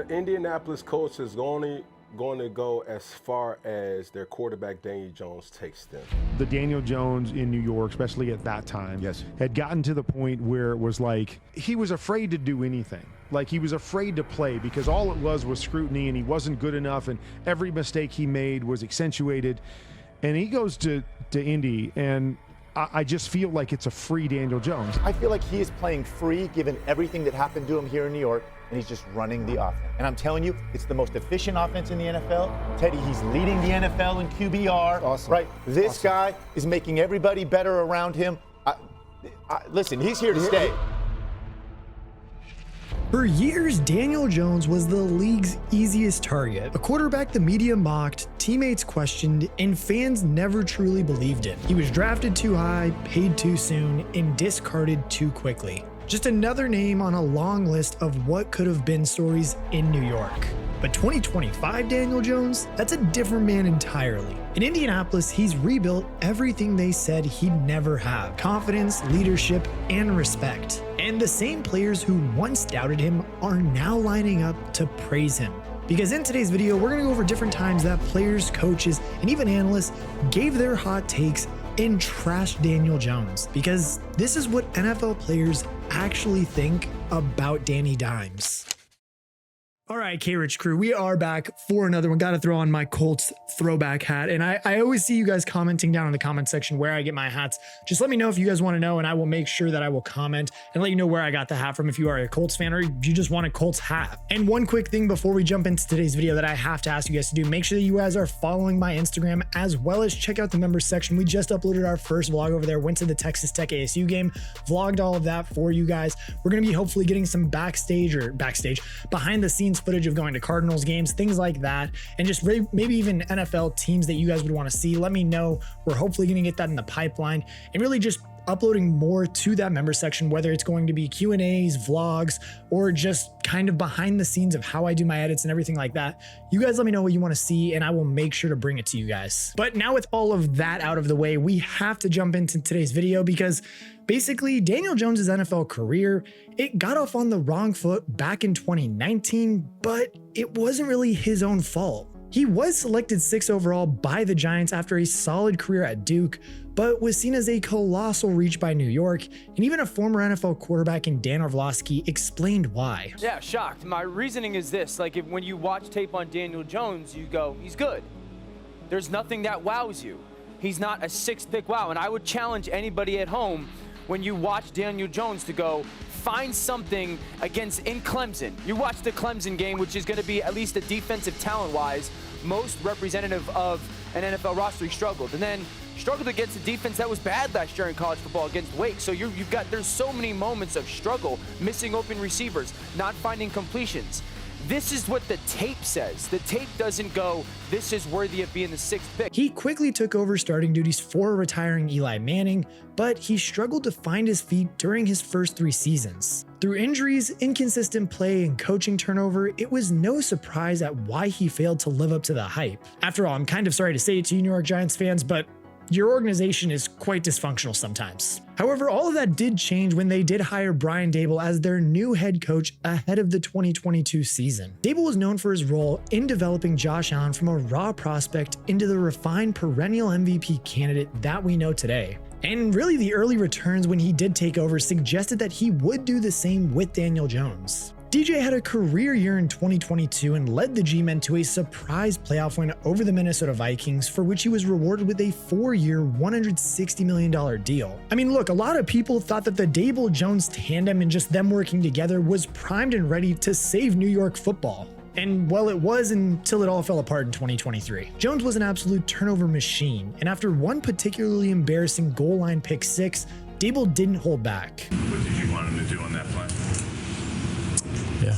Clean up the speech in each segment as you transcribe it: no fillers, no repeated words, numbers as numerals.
Indianapolis Colts is only going to go as far as their quarterback Daniel Jones takes them. The Daniel Jones in New York, especially at that time, had gotten to the point where it was like he was afraid to do anything. Like he was afraid to play because all it was scrutiny and he wasn't good enough and every mistake he made was accentuated. And he goes to Indy and I just feel like it's a free Daniel Jones. I feel like he is playing free given everything that happened to him here in New York, and he's just running the offense. And I'm telling you, it's the most efficient offense in the NFL. Teddy, he's leading the NFL in QBR. Awesome. Right? This guy is making everybody better around him. Listen, he's here to stay. For years, Daniel Jones was the league's easiest target. A quarterback the media mocked, teammates questioned, and fans never truly believed in. He was drafted too high, paid too soon, and discarded too quickly. Just another name on a long list of what could have been stories in New York. But 2025 Daniel Jones, that's a different man entirely. In Indianapolis, he's rebuilt everything they said he'd never have: confidence, leadership, and respect. And the same players who once doubted him are now lining up to praise him. Because in today's video, we're gonna go over different times that players, coaches, and even analysts gave their hot takes and trashed Daniel Jones. Because this is what NFL players actually think about Danny Dimes. All right, KRICH crew, we are back for another one. Got to throw on my Colts throwback hat. And I always see you guys commenting down in the comment section where I get my hats. Just let me know if you guys want to know, and I will make sure that I will comment and let you know where I got the hat from if you are a Colts fan or you just want a Colts hat. And one quick thing before we jump into today's video that I have to ask you guys to do, make sure that you guys are following my Instagram as well as check out the members section. We just uploaded our first vlog over there, went to the Texas Tech ASU game, vlogged all of that for you guys. We're going to be hopefully getting some backstage behind the scenes footage of going to Cardinals games, things like that, and just maybe even NFL teams that you guys would want to see. Let me know. We're hopefully going to get that in the pipeline and really just uploading more to that member section, whether it's going to be Q&As, vlogs, or just kind of behind the scenes of how I do my edits and everything like that. You guys let me know what you want to see and I will make sure to bring it to you guys. But now with all of that out of the way, we have to jump into today's video because basically Daniel Jones's NFL career, it got off on the wrong foot back in 2019, but it wasn't really his own fault. He was selected 6th overall by the Giants after a solid career at Duke, but was seen as a colossal reach by New York, and even a former NFL quarterback in Dan Orlovsky explained why. Yeah, shocked. My reasoning is this: like, when you watch tape on Daniel Jones, you go, he's good. There's nothing that wows you. He's not a 6th pick wow, and I would challenge anybody at home when you watch Daniel Jones to go find something in Clemson. You watch the Clemson game, which is going to be, at least a defensive talent-wise, most representative of an NFL roster. He struggled, and then struggled against a defense that was bad last year in college football against Wake. So there's so many moments of struggle, missing open receivers, not finding completions. This is what the tape says. The tape doesn't go, this is worthy of being the 6th pick. He quickly took over starting duties for retiring Eli Manning, but he struggled to find his feet during his first 3 seasons. Through injuries, inconsistent play, and coaching turnover, it was no surprise at why he failed to live up to the hype. After all, I'm kind of sorry to say it to you New York Giants fans, but your organization is quite dysfunctional sometimes. However, all of that did change when they did hire Brian Daboll as their new head coach ahead of the 2022 season. Daboll was known for his role in developing Josh Allen from a raw prospect into the refined perennial MVP candidate that we know today. And really, the early returns when he did take over suggested that he would do the same with Daniel Jones. DJ had a career year in 2022 and led the G-Men to a surprise playoff win over the Minnesota Vikings, for which he was rewarded with a 4-year, $160 million deal. I mean, look, a lot of people thought that the Daboll-Jones tandem and just them working together was primed and ready to save New York football. And well, it was until it all fell apart in 2023. Jones was an absolute turnover machine, and after one particularly embarrassing goal line pick 6, Daboll didn't hold back. What did you want him to do on that play? Yeah,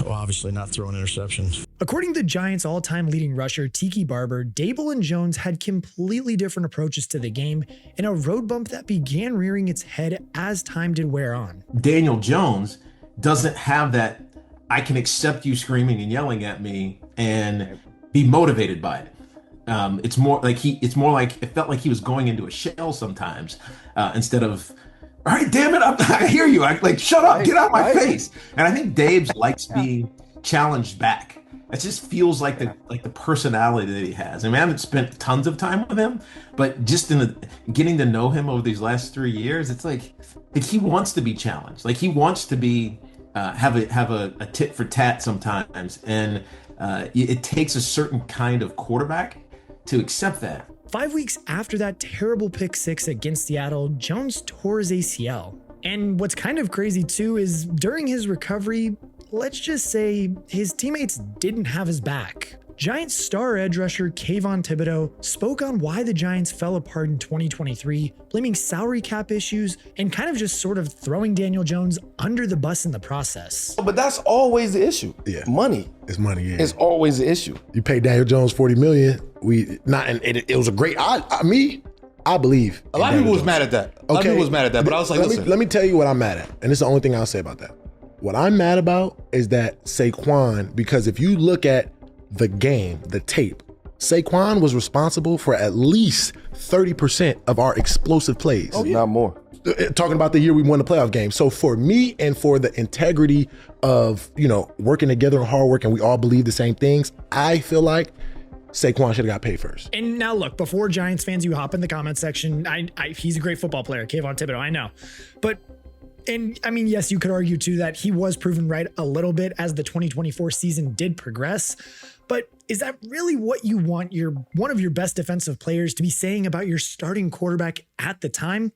well, obviously not throwing interceptions. According to Giants' all-time leading rusher Tiki Barber, Daboll and Jones had completely different approaches to the game, and a road bump that began rearing its head as time did wear on. Daniel Jones doesn't have that I can accept you screaming and yelling at me and be motivated by it. It's more like it felt like he was going into a shell sometimes, instead of, all right, damn it, I hear you. Shut up, get out of my face. And I think Daboll likes being challenged back. It just feels like the personality that he has. I mean, I haven't spent tons of time with him, but just getting to know him over these last 3 years, it's like he wants to be challenged. Like he wants to be have a tit for tat sometimes, and it takes a certain kind of quarterback to accept that. 5 weeks after that terrible pick six against Seattle, Jones tore his ACL. And what's kind of crazy too is during his recovery, let's just say his teammates didn't have his back. Giants star edge rusher Kayvon Thibodeau spoke on why the Giants fell apart in 2023, blaming salary cap issues and kind of just sort of throwing Daniel Jones under the bus in the process. But that's always the issue. Yeah. Money. It's money, yeah. It's always the issue. You pay Daniel Jones $40 million. It was a great, I believe. A lot of people was mad at that. A lot of people was mad at that, but I was like, listen. Let me tell you what I'm mad at. And it's the only thing I'll say about that. What I'm mad about is that Saquon, because if you look at the game, the tape, Saquon was responsible for at least 30% of our explosive plays. Oh, yeah. Not more. Talking about the year we won the playoff game. So for me and for the integrity of, working together and hard work, and we all believe the same things, I feel like Saquon should have got paid first. And now look, before Giants fans, you hop in the comment section. He's a great football player, Kayvon Thibodeau, I know. And I mean, yes, you could argue too that he was proven right a little bit as the 2024 season did progress. But is that really what you want one of your best defensive players to be saying about your starting quarterback at the time?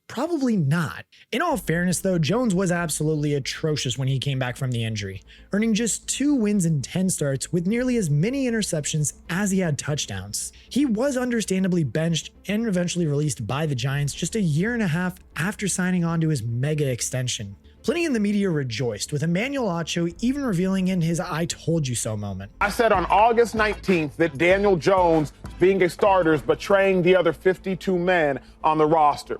Probably not. In all fairness, though, Jones was absolutely atrocious when he came back from the injury, earning just 2 wins in 10 starts with nearly as many interceptions as he had touchdowns. He was understandably benched and eventually released by the Giants just a year and a half after signing on to his mega extension. Plenty in the media rejoiced, with Emmanuel Acho even revealing in his "I told you so" moment. I said on August 19th that Daniel Jones, being a starter, is betraying the other 52 men on the roster.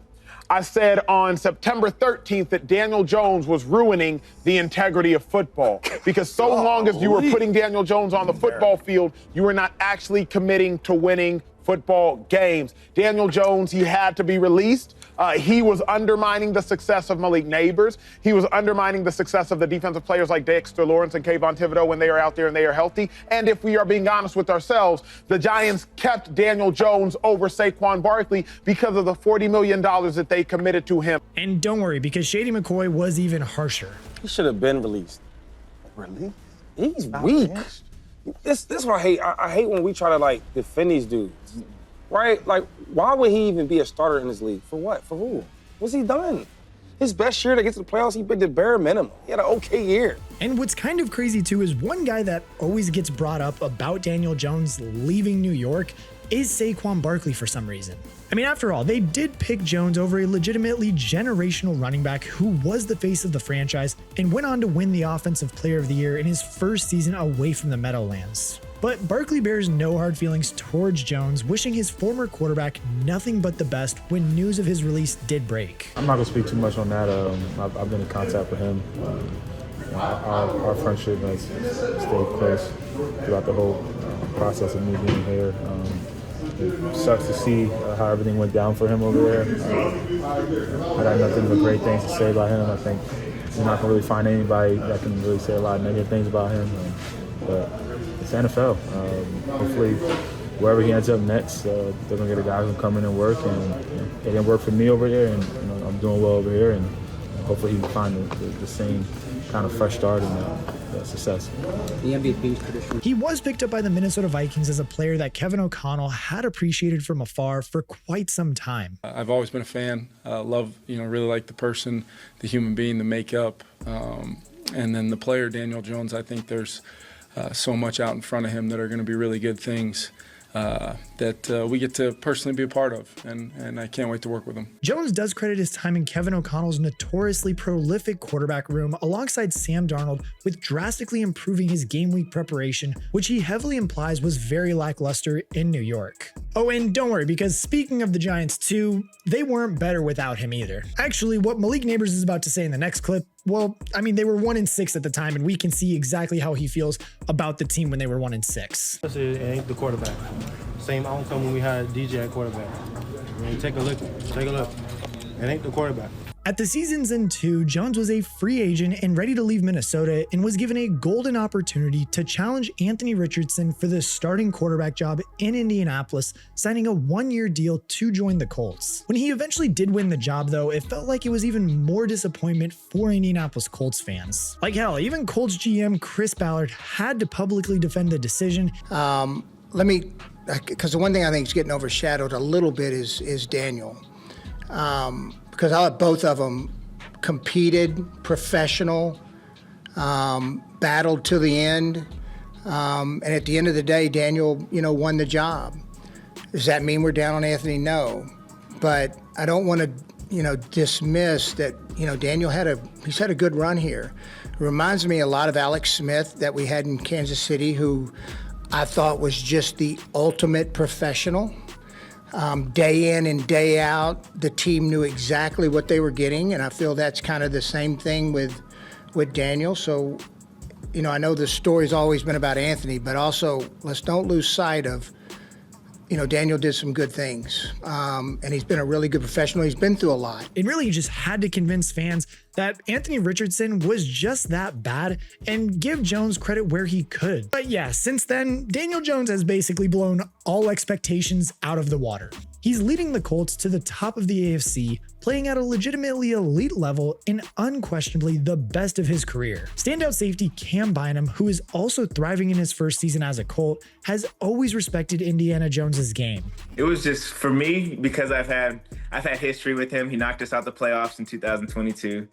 I said on September 13th that Daniel Jones was ruining the integrity of football because so long as you were putting Daniel Jones on the football field, you were not actually committing to winning football games. Daniel Jones, he had to be released. He was undermining the success of Malik Neighbors. He was undermining the success of the defensive players like Dexter Lawrence and Kayvon Thibodeau when they are out there and they are healthy. And if we are being honest with ourselves, the Giants kept Daniel Jones over Saquon Barkley because of the $40 million that they committed to him. And don't worry, because Shady McCoy was even harsher. He should have been released. Released? He's weak. This is what I hate. I hate when we try to, defend these dudes. Right? Why would he even be a starter in this league? For what? For who? What's he done? His best year to get to the playoffs, he did the bare minimum. He had an okay year. And what's kind of crazy, too, is one guy that always gets brought up about Daniel Jones leaving New York is Saquon Barkley for some reason. I mean, after all, they did pick Jones over a legitimately generational running back who was the face of the franchise and went on to win the Offensive Player of the Year in his first season away from the Meadowlands. But Barkley bears no hard feelings towards Jones, wishing his former quarterback nothing but the best when news of his release did break. I'm not going to speak too much on that. I've been in contact with him. Our friendship has stayed close throughout the whole process of me being here. It sucks to see how everything went down for him over there. I got nothing but great things to say about him. I think you're not going to really find anybody that can really say a lot of negative things about him. But it's NFL. Hopefully, wherever he ends up next, they're going to get a guy who can come in and work. And it didn't work for me over there, and I'm doing well over here. And hopefully he can find the same kind of fresh start and success. The MVP tradition. He was picked up by the Minnesota Vikings as a player that Kevin O'Connell had appreciated from afar for quite some time. I've always been a fan. Really like the person, the human being, the makeup, and then the player, Daniel Jones. I think there's so much out in front of him that are going to be really good things that we get to personally be a part of, and I can't wait to work with him. Jones does credit his time in Kevin O'Connell's notoriously prolific quarterback room alongside Sam Darnold with drastically improving his game week preparation, which he heavily implies was very lackluster in New York. Oh, and don't worry, because speaking of the Giants too, they weren't better without him either. Actually, what Malik Neighbors is about to say in the next clip, well, I mean, they were 1-6 at the time, and we can see exactly how he feels about the team when they were 1-6. It ain't the quarterback. Same outcome when we had DJ at quarterback. I mean, take a look. It ain't the quarterback. At the season's end too, Jones was a free agent and ready to leave Minnesota and was given a golden opportunity to challenge Anthony Richardson for the starting quarterback job in Indianapolis, signing a 1-year deal to join the Colts. When he eventually did win the job though, it felt like it was even more disappointment for Indianapolis Colts fans. Like hell, even Colts GM Chris Ballard had to publicly defend the decision. Because the one thing I think is getting overshadowed a little bit is Daniel. Because I let both of them competed, professional, battled to the end. And at the end of the day, Daniel, won the job. Does that mean we're down on Anthony? No. But I don't want to, dismiss that, Daniel he's had a good run here. It reminds me a lot of Alex Smith that we had in Kansas City, who I thought was just the ultimate professional. Day in and day out, the team knew exactly what they were getting, and I feel that's kind of the same thing with Daniel. So, I know the story's always been about Anthony, but also let's don't lose sight of, Daniel did some good things, and he's been a really good professional. He's been through a lot. It really just had to convince fans that Anthony Richardson was just that bad and give Jones credit where he could. But yeah, since then, Daniel Jones has basically blown all expectations out of the water. He's leading the Colts to the top of the AFC, playing at a legitimately elite level and unquestionably the best of his career. Standout safety Cam Bynum, who is also thriving in his first season as a Colt, has always respected Indiana Jones's game. It was just, for me, because I've had history with him. He knocked us out the playoffs in 2022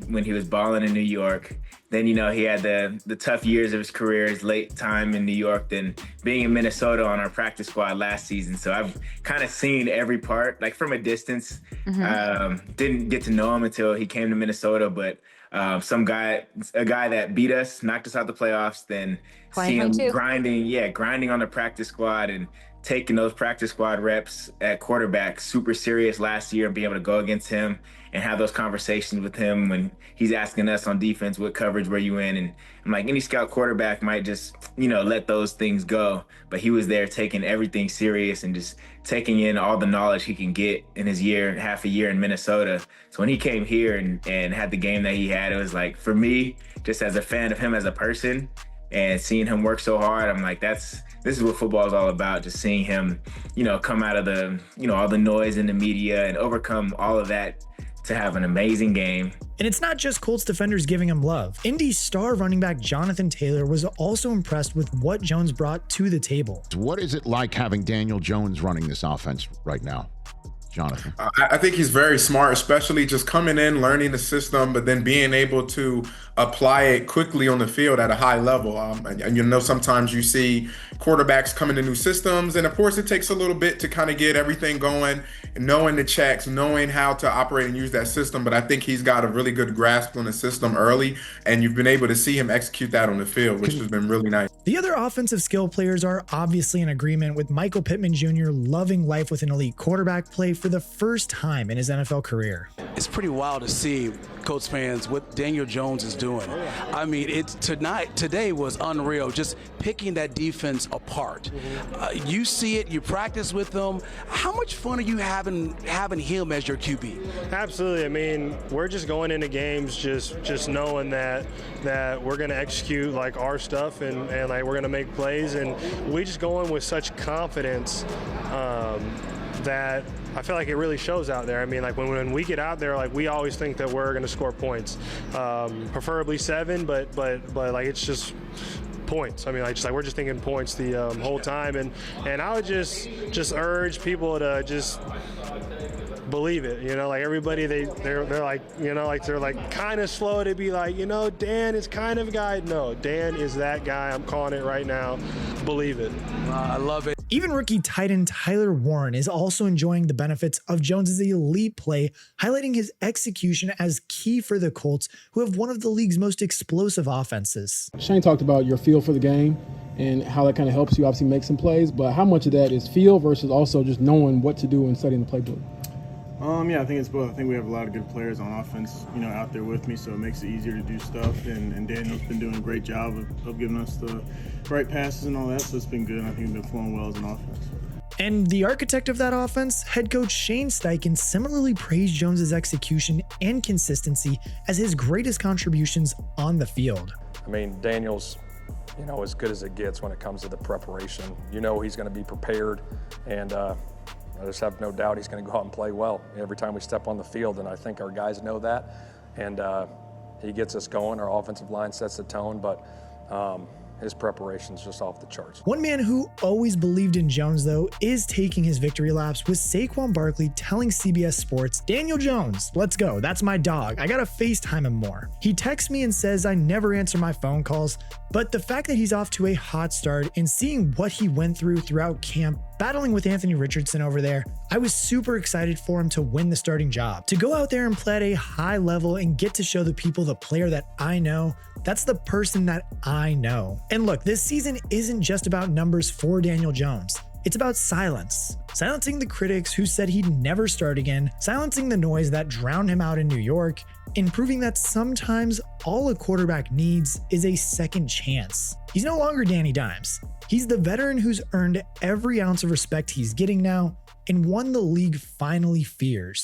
when he was balling in New York. Then, he had the tough years of his career, his late time in New York, then being in Minnesota on our practice squad last season. So I've kind of seen every part, like from a distance. Didn't get to know him until he came to Minnesota, but a guy that beat us, knocked us out the playoffs, then see him grinding on the practice squad and taking those practice squad reps at quarterback super serious last year and being able to go against him and have those conversations with him when he's asking us on defense, what coverage were you in? And I'm like, any scout quarterback might just, let those things go. But he was there taking everything serious and just taking in all the knowledge he can get in his half a year in Minnesota. So when he came here and had the game that he had, it was like, for me, just as a fan of him as a person and seeing him work so hard, I'm like, this is what football is all about. Just seeing him, come out of the, all the noise in the media and overcome all of that to have an amazing game. And it's not just Colts defenders giving him love. Indy star running back Jonathan Taylor was also impressed with what Jones brought to the table. What is it like having Daniel Jones running this offense right now, Jonathan? I think he's very smart, especially just coming in, learning the system, but then being able to apply it quickly on the field at a high level. And sometimes you see quarterbacks come into new systems, and of course it takes a little bit to kind of get everything going, knowing the checks, knowing how to operate and use that system. But I think he's got a really good grasp on the system early, and you've been able to see him execute that on the field, which has been really nice. The other offensive skill players are obviously in agreement with Michael Pittman Jr. loving life with an elite quarterback play for the first time in his NFL career. It's pretty wild to see, Colts fans, what Daniel Jones is doing. I mean, today was unreal, just picking that defense apart. You see it, you practice with them. How much fun are you having him as your QB? Absolutely. I mean, we're just going into games just knowing that we're going to execute like our stuff and like we're going to make plays, and we just go in with such confidence that I feel like it really shows out there. I mean, like when we get out there, like we always think that we're going to score points, preferably 7, but like it's just points. I mean, like we're just thinking points the whole time, and I would just urge people to just believe it. Like everybody, they're like, like they're like kind of slow to be like, Dan is kind of a guy. No, Dan is that guy. I'm calling it right now. Believe it. I love it. Even rookie tight end Tyler Warren is also enjoying the benefits of Jones's elite play, highlighting his execution as key for the Colts, who have one of the league's most explosive offenses. Shane talked about your feel for the game and how that kind of helps you obviously make some plays, but how much of that is feel versus also just knowing what to do and studying the playbook? Yeah, I think it's both. I think we have a lot of good players on offense, out there with me, so it makes it easier to do stuff. And Daniel's been doing a great job of giving us the right passes and all that, so it's been good. I think we've been flowing well as an offense. And the architect of that offense, head coach Shane Steichen, similarly praised Jones's execution and consistency as his greatest contributions on the field. I mean, Daniel's, as good as it gets when it comes to the preparation. He's going to be prepared, and I just have no doubt he's going to go out and play well every time we step on the field, and I think our guys know that, and he gets us going. Our offensive line sets the tone, but his preparation's just off the charts. One man who always believed in Jones, though, is taking his victory laps, with Saquon Barkley telling CBS Sports, "Daniel Jones, let's go. That's my dog. I gotta FaceTime him more." He texts me and says I never answer my phone calls, but the fact that he's off to a hot start and seeing what he went through throughout camp, battling with Anthony Richardson over there, I was super excited for him to win the starting job. To go out there and play at a high level and get to show the people the player that I know, that's the person that I know. And look, this season isn't just about numbers for Daniel Jones. It's about silence. Silencing the critics who said he'd never start again, silencing the noise that drowned him out in New York, and proving that sometimes all a quarterback needs is a second chance. He's no longer Danny Dimes. He's the veteran who's earned every ounce of respect he's getting now, and one the league finally fears.